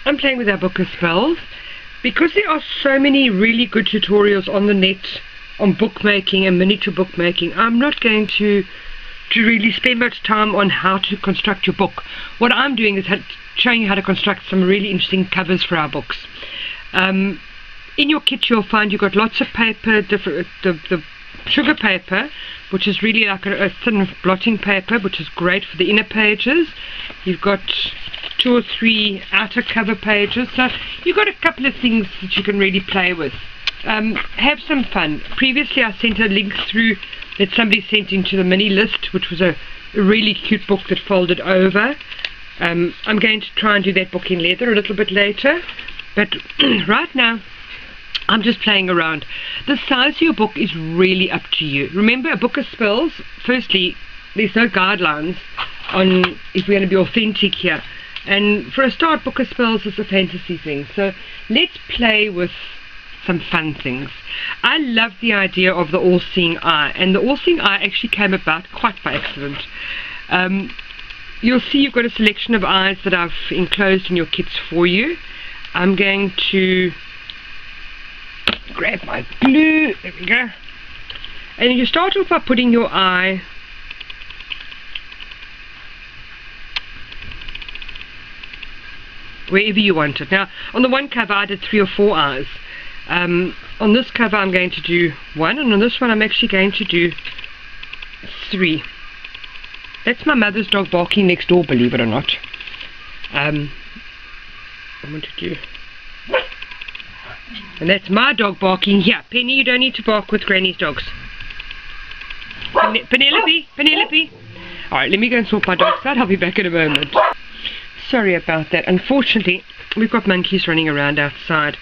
I'm playing with Abacus spells. Because there are so many really good tutorials on the net on bookmaking and miniature bookmaking, I'm not going to really spend much time on how to construct your book. What I'm doing is showing you how to construct some really interesting covers for our books. In your kit you'll find you've got lots of paper, the sugar paper, which is really like a thin blotting paper, which is great for the inner pages. You've got 2 or 3 outer cover pages, so you've got a couple of things that you can really play with. Have some fun. Previously I sent a link through that somebody sent into the mini list, which was a really cute book that folded over. I'm going to try and do that book in leather a little bit later, but right now I'm just playing around. The size of your book is really up to you. Remember, a book of spells, firstly, there's no guidelines on if we're going to be authentic here. And for a start, book of spells is a fantasy thing. So let's play with some fun things. I love the idea of the all-seeing eye. And the all-seeing eye actually came about quite by accident. You'll see you've got a selection of eyes that I've enclosed in your kits for you. I'm going to grab my glue, there we go, and you start off by putting your eye wherever you want it. Now on the one cover I did 3 or 4 eyes. On this cover I'm going to do 1, and on this one I'm actually going to do 3. That's my mother's dog barking next door, believe it or not. I want to do, and that's my dog barking here. Penny, you don't need to bark with Granny's dogs. Penelope. Alright, let me go and sort my dogs out. I'll be back in a moment. Sorry about that. Unfortunately, we've got monkeys running around outside.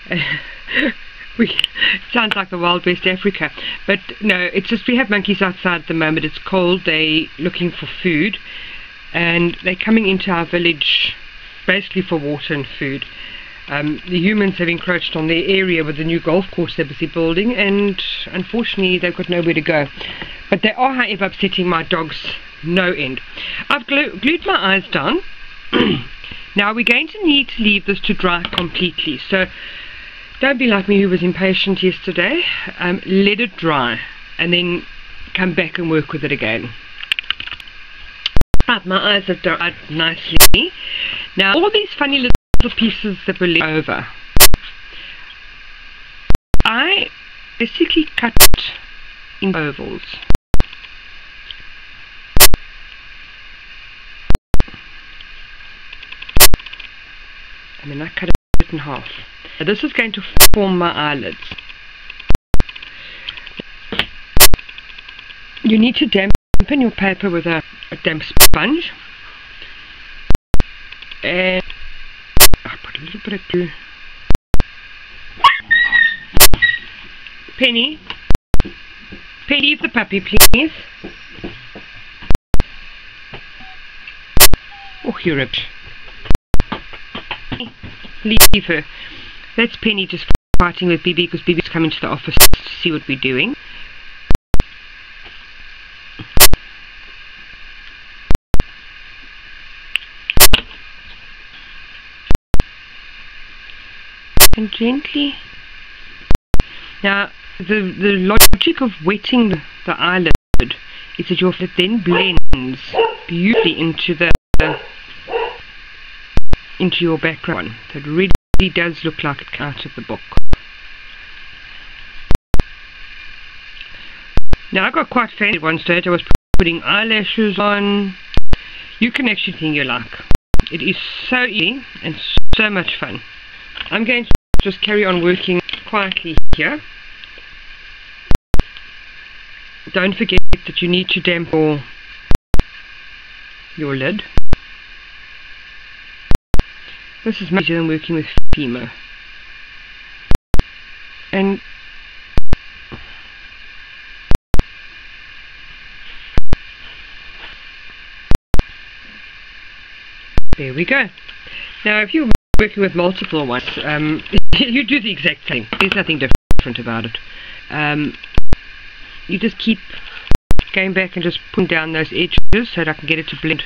It sounds like the Wild West Africa. But no, it's just we have monkeys outside at the moment. It's cold. They're looking for food. And they're coming into our village basically for water and food. The humans have encroached on their area with the new golf course they're busy building, and unfortunately they've got nowhere to go. But they are, however, upsetting my dogs no end. I've glued my eyes down. Now we're going to need to leave this to dry completely, so don't be like me who was impatient yesterday. Let it dry and then come back and work with it again. Right, my eyes have dried nicely. Now all these funny little pieces that were left over, I basically cut in ovals. And then I cut it in half. Now this is going to form my eyelids. You need to dampen your paper with a damp sponge, and I put a little bit of glue. Penny, leave the puppy, please. Oh, you're a bitch. Leave her. That's Penny just fighting with Bibi because Bibi's coming to the office to see what we're doing. And gently. Now the logic of wetting the eyelid is that your it then blends beautifully into your background. So it really does look like it's out of the book. Now I got quite fancy at one stage. I was putting eyelashes on. You can actually think you like. It is so easy and so much fun. I'm going to just carry on working quietly here. Don't forget that you need to dampen your lid. This is much easier than working with Fimo. And there we go. Now if you're working with multiple ones, you do the exact same. There's nothing different about it. You just keep going back and just putting down those edges so that I can get it to blend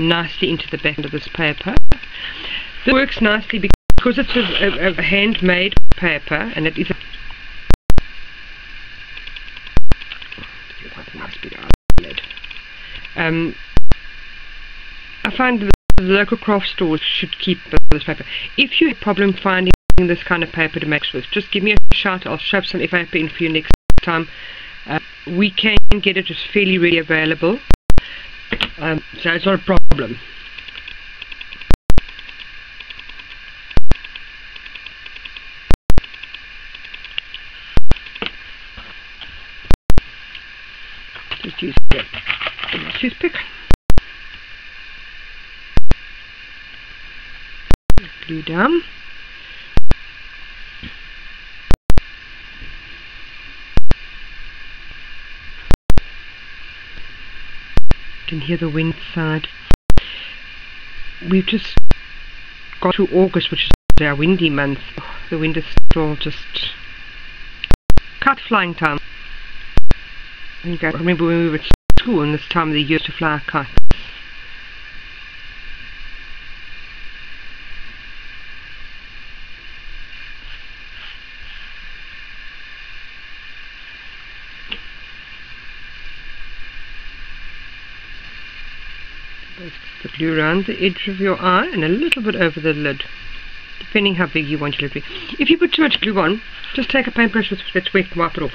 nicely into the back of this paper. This works nicely because it's a handmade paper, and it is a quite a nice big eyelid. I find that the local craft stores should keep this paper. If you have a problem finding this kind of paper to make with, just give me a shout. I'll shove some paper in for you next time. We can get it. It's fairly readily available, so it's not a problem. Just use the toothpick. Glue down. You can hear the wind side. We've just got to August, which is our windy month. Oh, the wind is still just kite flying time. I remember when we were at school and this time of the year to fly kites. The glue around the edge of your eye and a little bit over the lid, depending how big you want your lid to be. If you put too much glue on, just take a paintbrush that's wet and wipe it off.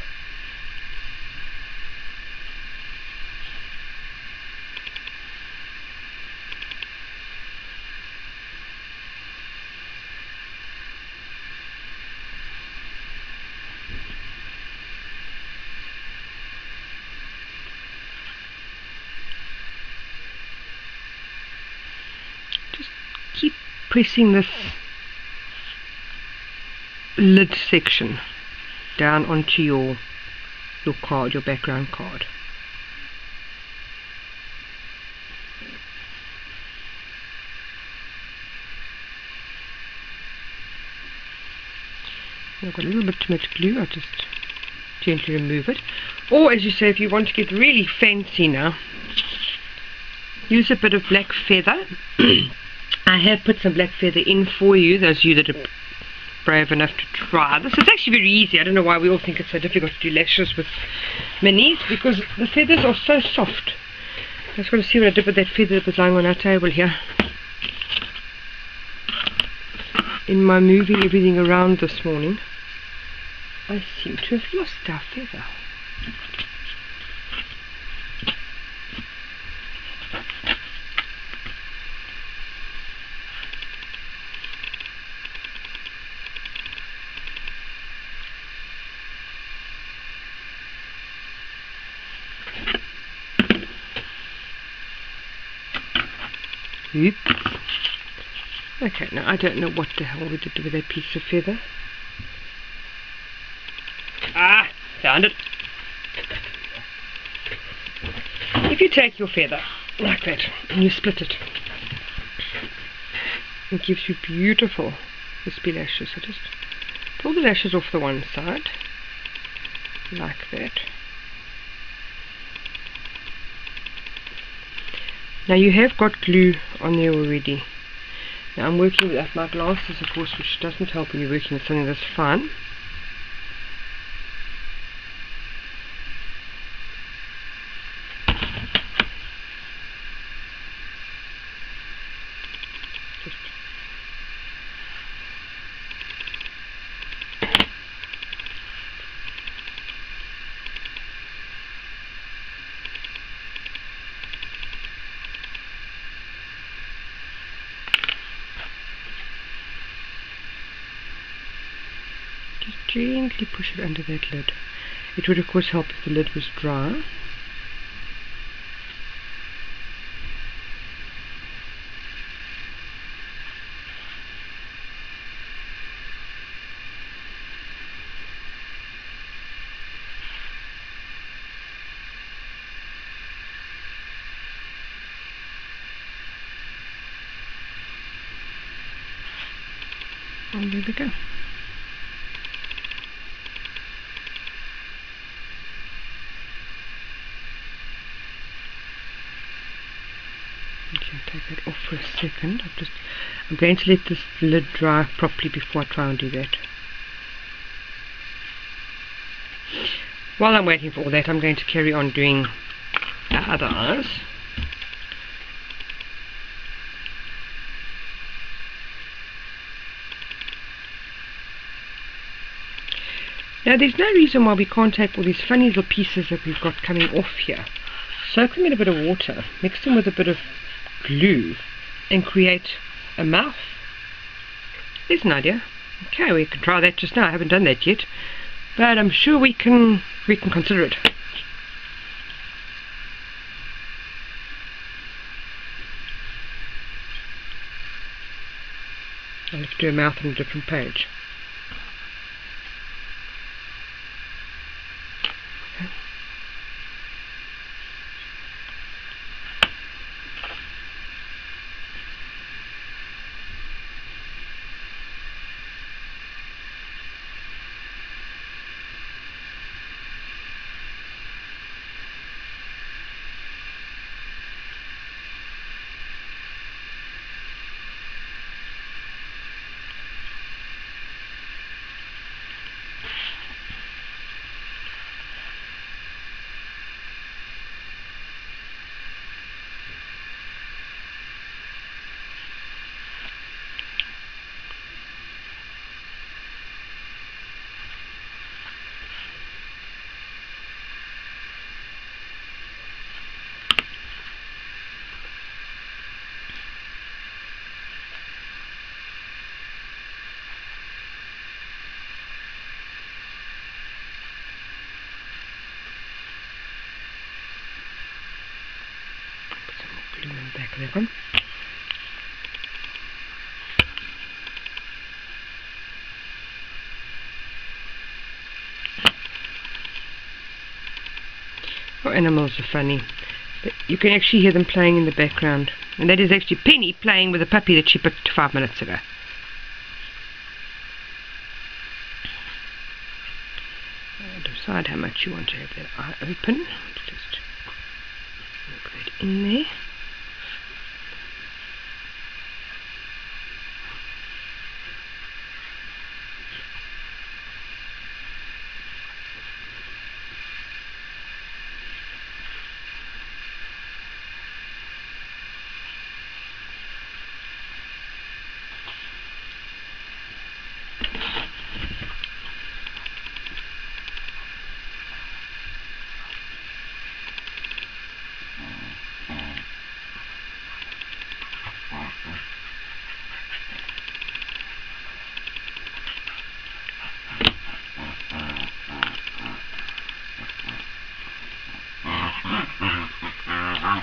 Keep pressing this lid section down onto your card, your background card. I've got a little bit too much glue. I'll just gently remove it. Or, as you say, if you want to get really fancy now, use a bit of black feather. I have put some black feather in for you, those of you that are brave enough to try this. It's actually very easy. I don't know why we all think it's so difficult to do lashes with minis, because the feathers are so soft. I just want to see what I did with that feather that was lying on our table here. In my moving everything around this morning, I seem to have lost our feather. Oops. Okay, now I don't know what the hell we did with that piece of feather. Ah, found it. If you take your feather like that and you split it, it gives you beautiful wispy lashes. So just pull the lashes off the one side like that. Now you have got glue on there already. Now I'm working with my glasses, of course, which doesn't help when you're working with something that's fine. Gently push it under that lid. It would of course help if the lid was dry. And there we go. You can take it off for a second. I'm going to let this lid dry properly before I try and do that. While I'm waiting for all that, I'm going to carry on doing the other eyes. Now there's no reason why we can't take all these funny little pieces that we've got coming off here, soak them in a bit of water, mix them with a bit of glue, and create a mouth. There's an idea. Okay, we can try that just now. I haven't done that yet, but I'm sure we can consider it. I'll have to do a mouth on a different page. Glue in the back of that one. Oh, animals are funny. You can actually hear them playing in the background. And that is actually Penny playing with a puppy that she picked 5 minutes ago. Decide how much you want to have that eye open. Just work that in there.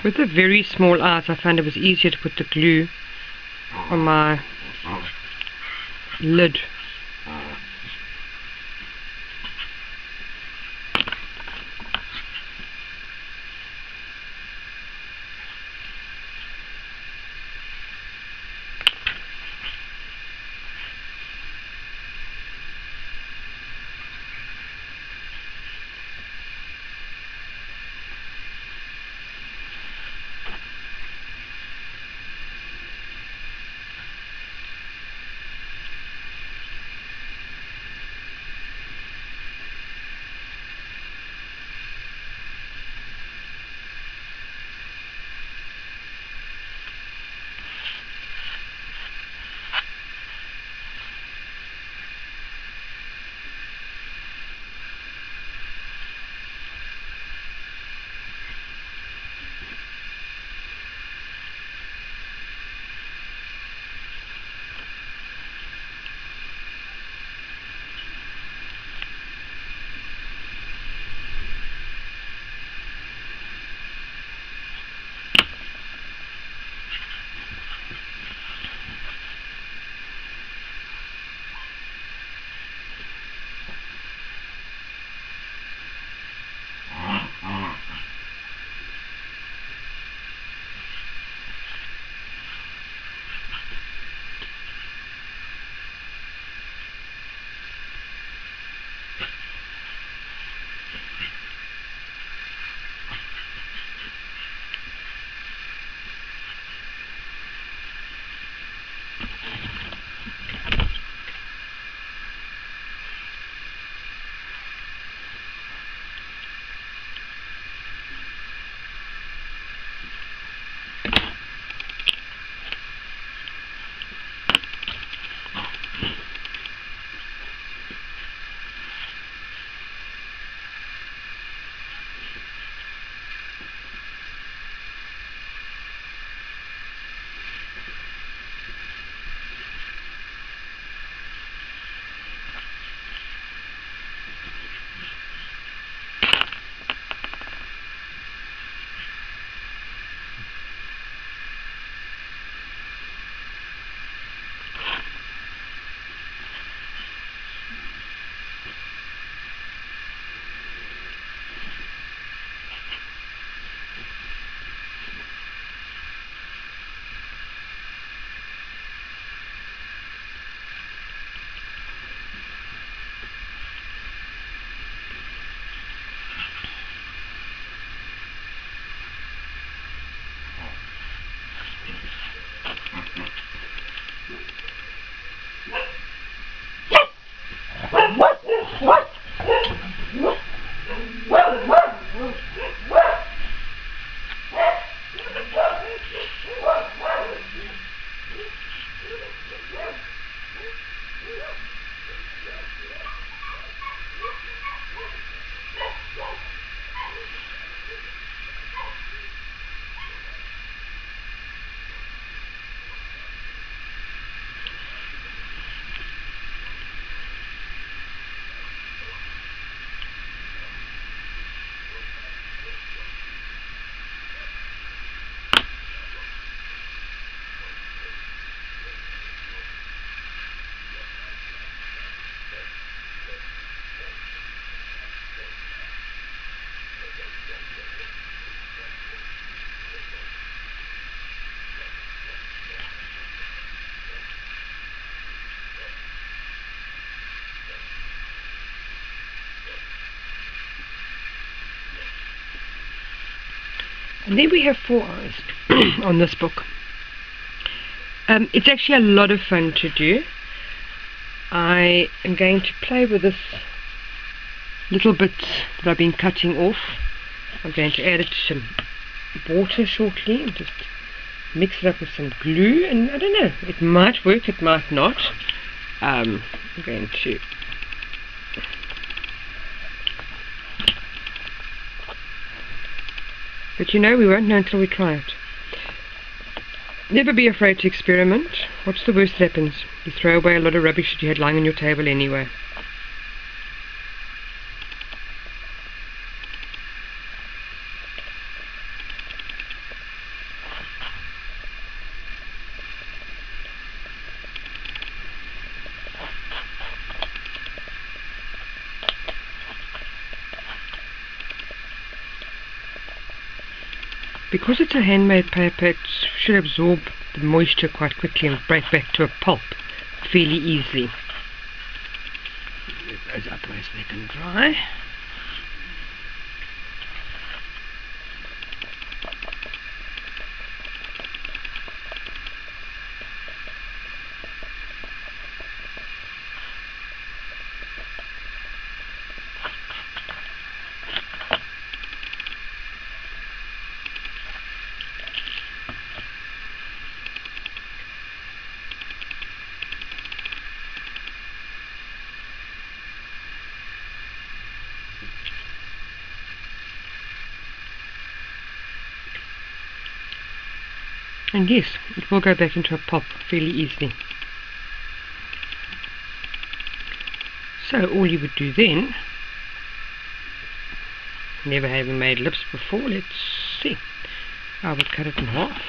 With the very small eyes, I found it was easier to put the glue on my lid. And then we have 4 eyes on this book. It's actually a lot of fun to do. I am going to play with this little bits that I've been cutting off. I'm going to add it to some water shortly and just mix it up with some glue, and I don't know, it might work, it might not. I'm going to but you know, we won't know until we try it. Never be afraid to experiment. What's the worst that happens? You throw away a lot of rubbish that you had lying on your table anyway. Because it's a handmade paper, it should absorb the moisture quite quickly and break back to a pulp fairly easily. Move those up where they can dry. And yes, it will go back into a pulp fairly easily. So all you would do then, never having made lips before, let's see. I would cut it in half.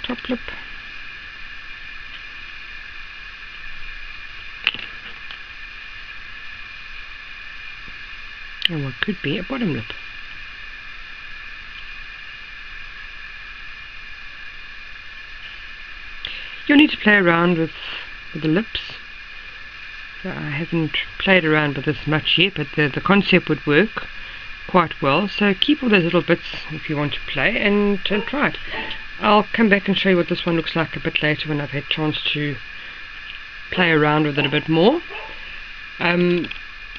Top lip. And what could be a bottom lip. You'll need to play around with the lips. So I haven't played around with this much yet, but the concept would work quite well. So keep all those little bits if you want to play and try it. I'll come back and show you what this one looks like a bit later when I've had a chance to play around with it a bit more. I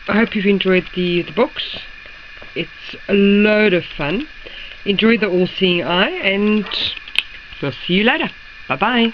hope you've enjoyed the books. It's a load of fun. Enjoy the All Seeing Eye, and we'll see you later. Bye bye.